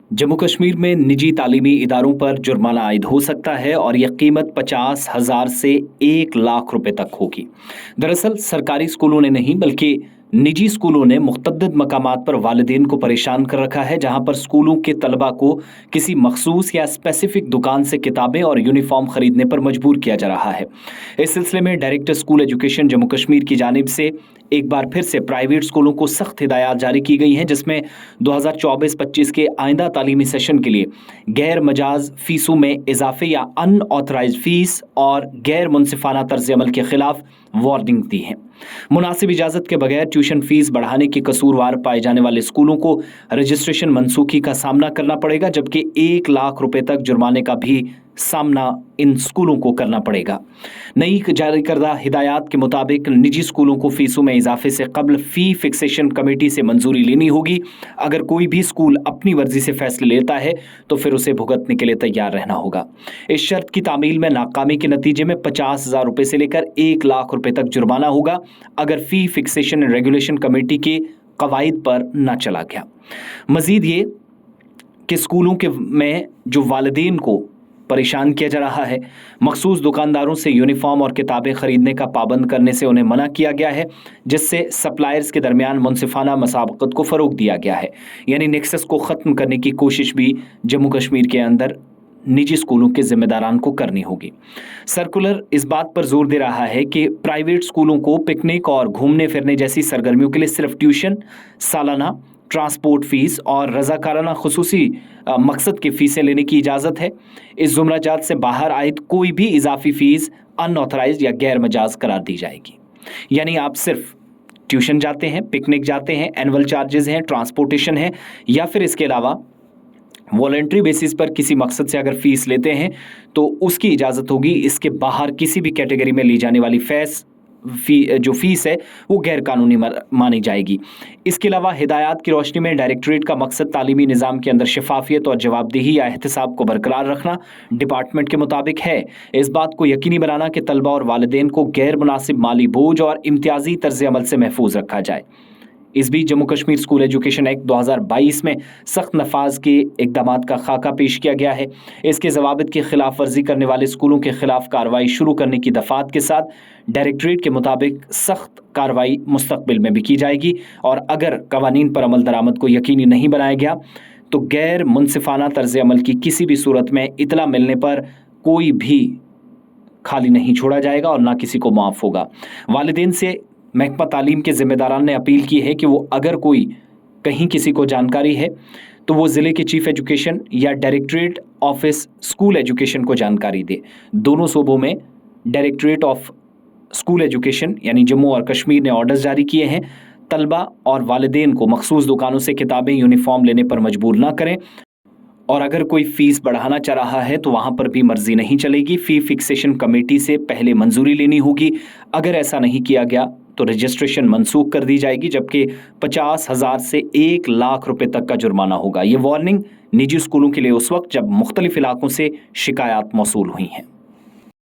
जम्मू कश्मीर में निजी तालीमी इदारों पर जुर्माना आयद हो सकता है और यह कीमत 50,000 से 1 लाख रुपए तक होगी। दरअसल सरकारी स्कूलों ने नहीं बल्कि निजी स्कूलों ने मुतअद्दिद मकामात पर वालिदैन को परेशान कर रखा है, जहां पर स्कूलों के तलबा को किसी मखसूस या स्पेसिफिक दुकान से किताबें और यूनिफॉर्म खरीदने पर मजबूर किया जा रहा है। इस सिलसिले में director school education Jammu Kashmir की जानिब से एक बार फिर से प्राइवेट स्कूलों को सख्त हिदायत जारी की गई हैं, जिसमें 2024-25 के आइंदा तालीमी सेशन के लिए गैर मजाज फीसों में इजाफे या अनऑथराइज फीस और गैर मुनसिफाना तर्ज अमल के खिलाफ वार्निंग दी है। मुनासिब इजाजत के बगैर ट्यूशन फीस बढ़ाने के कसूरवार पाए जाने वाले स्कूलों को रजिस्ट्रेशन मनसूखी का सामना करना पड़ेगा, जबकि 1 लाख रुपए तक जुर्माने का भी सामना इन स्कूलों को करना पड़ेगा। नई जारी करदा हिदायत के मुताबिक निजी स्कूलों को फीसों में इजाफे से कबल फी फिक्सेशन कमेटी से मंजूरी लेनी होगी। अगर कोई भी स्कूल अपनी मर्जी से फैसले लेता है तो फिर उसे भुगतने के लिए तैयार रहना होगा। इस शर्त की तामील में नाकामी के नतीजे में 50,000 रुपए से लेकर 1 लाख रुपए तक जुर्माना होगा, अगर फी फिक्सेशन एंड रेगुलेशन कमेटी के कवायद पर न चला गया। मजीद ये कि स्कूलों के में जो वालिदैन को परेशान किया जा रहा है, मखसूस दुकानदारों से यूनिफॉर्म और किताबें खरीदने का पाबंद करने से उन्हें मना किया गया है, जिससे सप्लायर्स के दरमियान मुनसिफाना मसाबकत को फ़रोग दिया गया है। यानी नेक्सस को ख़त्म करने की कोशिश भी जम्मू कश्मीर के अंदर निजी स्कूलों के जिम्मेदारान को करनी होगी। सर्कुलर इस बात पर जोर दे रहा है कि प्राइवेट स्कूलों को पिकनिक और घूमने फिरने जैसी सरगर्मियों के लिए सिर्फ ट्यूशन, सालाना ट्रांसपोर्ट फीस और रजाकाराना खुसूसी मकसद की फ़ीसें लेने की इजाज़त है। इस जुमराजात से बाहर आयद कोई भी इजाफी फ़ीस अनऑथराइज या गैर मजाज करार दी जाएगी। यानी आप सिर्फ ट्यूशन जाते हैं, पिकनिक जाते हैं, एनुअल चार्जेस हैं, ट्रांसपोर्टेशन है, या फिर इसके अलावा वॉलंटरी बेसिस पर किसी मकसद से अगर फ़ीस लेते हैं तो उसकी इजाज़त होगी। इसके बाहर किसी भी कैटेगरी में ली जाने वाली जो फ़ीस है वो गैर कानूनी मानी जाएगी। इसके अलावा हिदायत की रोशनी में डायरेक्टरेट का मकसद तालीमी निज़ाम के अंदर शफाफियत और जवाबदेही या एहतसाब को बरकरार रखना डिपार्टमेंट के मुताबिक है। इस बात को यकीनी बनाना कि तलबा और वालिदैन को गैर मुनासिब माली बोझ और इम्तियाजी तर्ज अमल से महफूज रखा जाए। इस बीच Jammu Kashmir School Education Act 2022 में सख्त नफाज के इकदाम का खाका पेश किया गया है। इसके ज़वाबित की खिलाफ वर्जी करने वाले स्कूलों के खिलाफ कार्रवाई शुरू करने की दफात के साथ डायरेक्टरेट के मुताबिक सख्त कार्रवाई मुस्तकबिल में भी की जाएगी, और अगर कवानीन पर अमल दरामद को यकीनी नहीं बनाया गया तो गैर मुनसिफाना तर्ज अमल की किसी भी सूरत में इतला मिलने पर कोई भी खाली नहीं छोड़ा जाएगा और ना किसी को माफ़ होगा। वालिदैन से महकमा तालीम के ज़िम्मेदारान ने अपील की है कि वो अगर कोई कहीं किसी को जानकारी है तो वो ज़िले के चीफ एजुकेशन या डायरेक्टरेट ऑफिस स्कूल एजुकेशन को जानकारी दे। दोनों सूबों में डायरेक्टरेट ऑफ स्कूल एजुकेशन यानी जम्मू और कश्मीर ने ऑर्डर्स जारी किए हैं, तलबा और वालिदैन को मखसूस दुकानों से किताबें, यूनिफॉर्म लेने पर मजबूर ना करें, और अगर कोई फ़ीस बढ़ाना चाह रहा है तो वहाँ पर भी मर्जी नहीं चलेगी। फ़ी फिक्सेशन कमेटी से पहले मंजूरी लेनी होगी। अगर ऐसा नहीं किया गया तो रजिस्ट्रेशन मनसूख कर दी जाएगी, जबकि 50,000 से 1 लाख रुपए तक का जुर्माना होगा। ये वार्निंग निजी स्कूलों के लिए उस वक्त जब मुख्तलिफ इलाकों से शिकायत मौसूल हुई हैं।